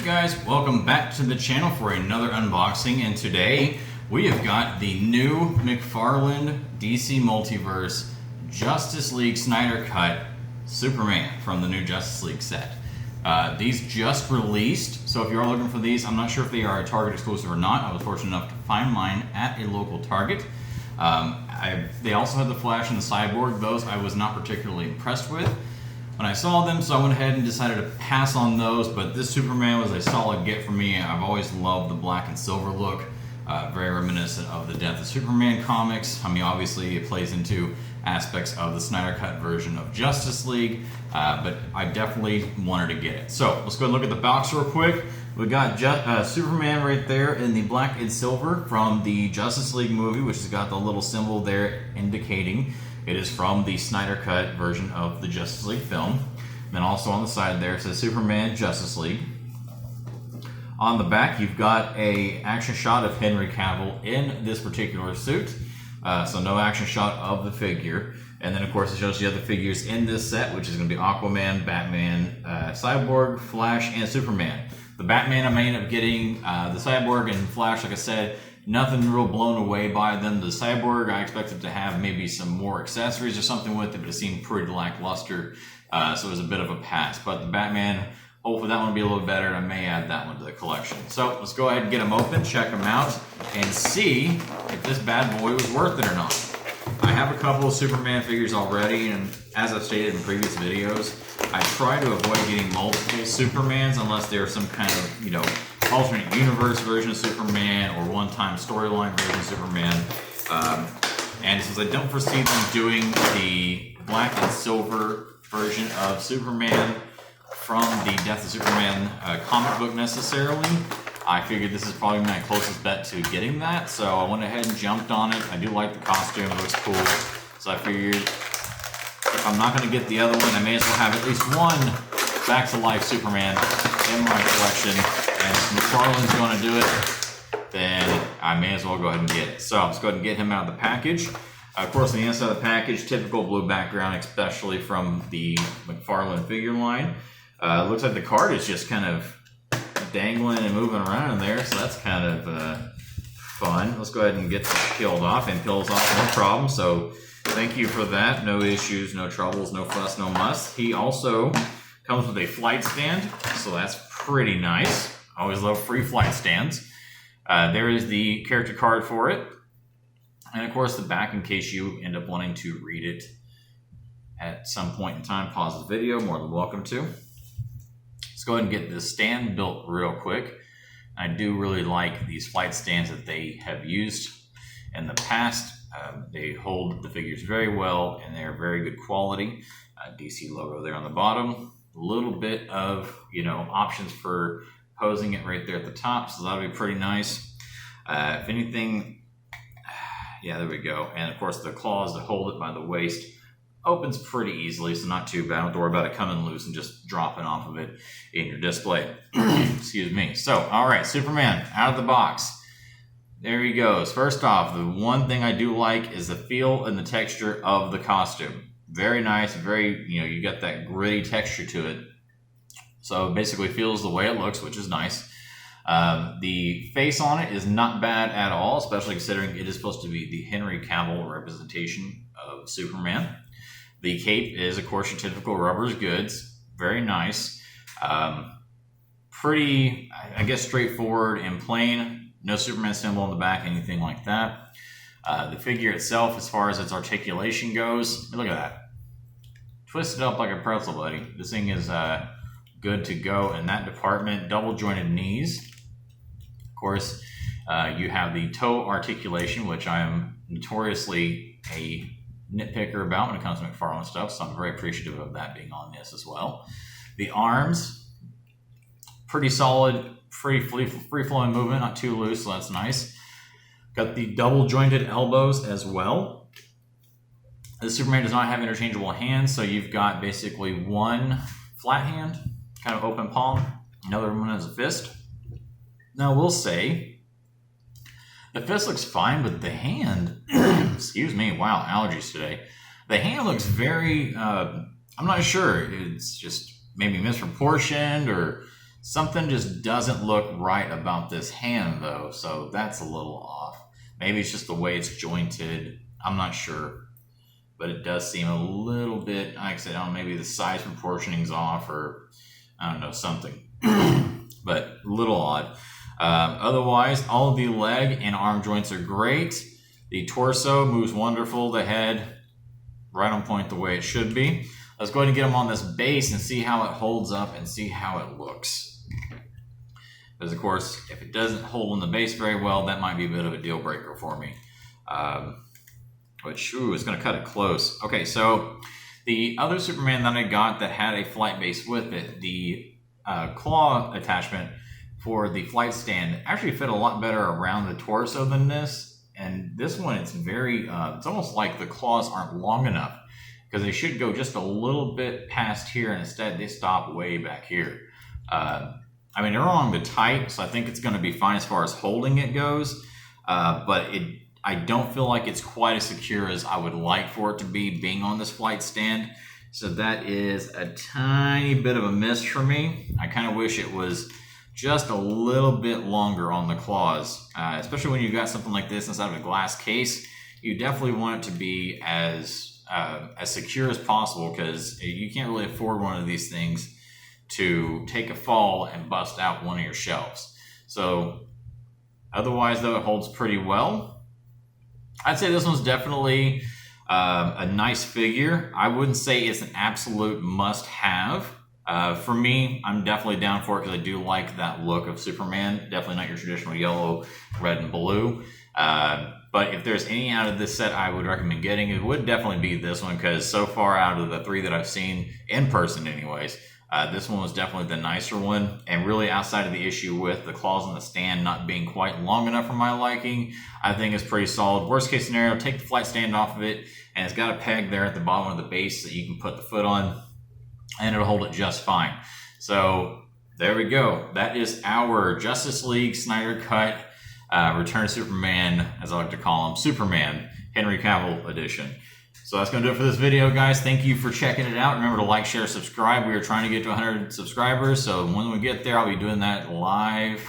Hey guys, welcome back to the channel for another unboxing, and today we have got the new McFarlane DC Multiverse Justice League Snyder Cut Superman from the new Justice League set. These just released, so if you are looking for these, I'm not sure if they are a Target exclusive or not. I was fortunate enough to find mine at a local Target. They also had the Flash and the Cyborg. Those I was not particularly impressed with when I saw them, so I went ahead and decided to pass on those, but this Superman was a solid get for me. I've always loved the black and silver look, very reminiscent of the Death of Superman comics. I mean, obviously it plays into aspects of the Snyder Cut version of Justice League, but I definitely wanted to get it. So let's go and look at the box real quick. We got Superman right there in the black and silver from the Justice League movie, which has got the little symbol there indicating it is from the Snyder Cut version of the Justice League film. And then also on the side there it says Superman Justice League. On the back you've got a action shot of Henry Cavill in this particular suit. So no action shot of the figure. And then of course it shows you other figures in this set, which is going to be Aquaman, Batman, Cyborg, Flash, and Superman. The Batman I may end up getting, the Cyborg and Flash, like I said, nothing real blown away by them. The Cyborg, I expected to have maybe some more accessories or something with it, but it seemed pretty lackluster, so it was a bit of a pass. But the Batman, hopefully that one will be a little better, and I may add that one to the collection. So let's go ahead and get them open, check them out, and see if this bad boy was worth it or not. I have a couple of Superman figures already, and as I've stated in previous videos, I try to avoid getting multiple Supermans unless they're some kind of, alternate universe version of Superman or one-time storyline version of Superman. And since I don't foresee them doing the black and silver version of Superman from the Death of Superman comic book necessarily, I figured this is probably my closest bet to getting that. So I went ahead and jumped on it. I do like the costume, it looks cool. So I figured if I'm not going to get the other one, I may as well have at least one back-to-life Superman in my collection. And if McFarlane's going to do it, then I may as well go ahead and get it. So let's go ahead and get him out of the package. Of course, on the inside of the package, typical blue background, especially from the McFarlane figure line. Looks like the card is just kind of dangling and moving around in there, so that's kind of fun. Let's go ahead and get this peeled off, and peels off no problem. So thank you for that. No issues, no troubles, no fuss, no muss. He also comes with a flight stand, so that's pretty nice. I always love free flight stands. There is the character card for it. And of course the back in case you end up wanting to read it at some point in time. Pause the video, more than welcome to. Let's go ahead and get this stand built real quick. I do really like these flight stands that they have used in the past. They hold the figures very well and they're very good quality. DC logo there on the bottom. A little bit of, options for posing it right there at the top, so that'll be pretty nice. If anything, yeah, there we go. And of course the claws that hold it by the waist opens pretty easily, so not too bad. Don't have to worry about it coming loose and just dropping off of it in your display. Excuse me. So, all right, Superman out of the box. There he goes. First off, the one thing I do like is the feel and the texture of the costume. Very nice, very, you got that gritty texture to it. So it basically feels the way it looks, which is nice. The face on it is not bad at all, especially considering it is supposed to be the Henry Cavill representation of Superman. The cape is, of course, your typical rubber's goods. Very nice. Pretty, I guess, straightforward and plain. No Superman symbol on the back, anything like that. The figure itself, as far as its articulation goes, look at that. Twisted up like a pretzel, buddy. This thing is good to go in that department. Double jointed knees. Of course, you have the toe articulation, which I am notoriously a nitpicker about when it comes to McFarlane stuff, so I'm very appreciative of that being on this as well. The arms, pretty solid, free-flowing movement, not too loose, so that's nice. Got the double jointed elbows as well. The Superman does not have interchangeable hands, so you've got basically one flat hand, kind of open palm, another one has a fist. Now we'll say the fist looks fine, but the hand, excuse me, wow, allergies today. The hand looks very, I'm not sure, it's just maybe misproportioned or Something just doesn't look right about this hand though, so that's a little off. Maybe it's just the way it's jointed. I'm not sure. But it does seem a little bit, like I said, I don't know, maybe the size proportioning's off or I don't know, something. But a little odd. Otherwise, all of the leg and arm joints are great. The torso moves wonderful. The head, right on point the way it should be. Let's go ahead and get them on this base and see how it holds up and see how it looks. Because of course, if it doesn't hold on the base very well, that might be a bit of a deal breaker for me. Which, ooh, it's going to cut it close. Okay, so the other Superman that I got that had a flight base with it, the claw attachment for the flight stand actually fit a lot better around the torso than this. And this one, it's very, it's almost like the claws aren't long enough because they should go just a little bit past here and instead they stop way back here. I mean, they're along the tight, so I think it's going to be fine as far as holding it goes, but I don't feel like it's quite as secure as I would like for it to be being on this flight stand. So that is a tiny bit of a miss for me. I kind of wish it was just a little bit longer on the claws, especially when you've got something like this inside of a glass case. You definitely want it to be as secure as possible because you can't really afford one of these things to take a fall and bust out one of your shelves. So otherwise though, it holds pretty well. I'd say this one's definitely a nice figure. I wouldn't say it's an absolute must-have. For me, I'm definitely down for it because I do like that look of Superman. Definitely not your traditional yellow, red, and blue. But if there's any out of this set I would recommend getting, it would definitely be this one because so far out of the three that I've seen in person anyways, this one was definitely the nicer one, and really outside of the issue with the claws on the stand not being quite long enough for my liking, I think it's pretty solid. Worst case scenario, take the flight stand off of it, and it's got a peg there at the bottom of the base that you can put the foot on, and it'll hold it just fine. So there we go. That is our Justice League Snyder Cut Return of Superman, as I like to call him, Superman Henry Cavill edition. So that's going to do it for this video, guys. Thank you for checking it out. Remember to like, share, subscribe. We are trying to get to 100 subscribers, so when we get there, I'll be doing that live.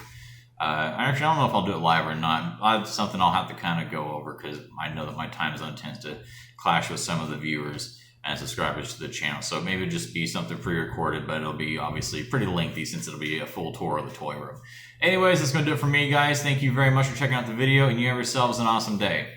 Actually, I don't know if I'll do it live or not. That's something I'll have to kind of go over because I know that my time zone tends to clash with some of the viewers and subscribers to the channel. So maybe it'll just be something pre-recorded, but it'll be obviously pretty lengthy since it'll be a full tour of the toy room. Anyways, that's going to do it for me, guys. Thank you very much for checking out the video, and you have yourselves an awesome day.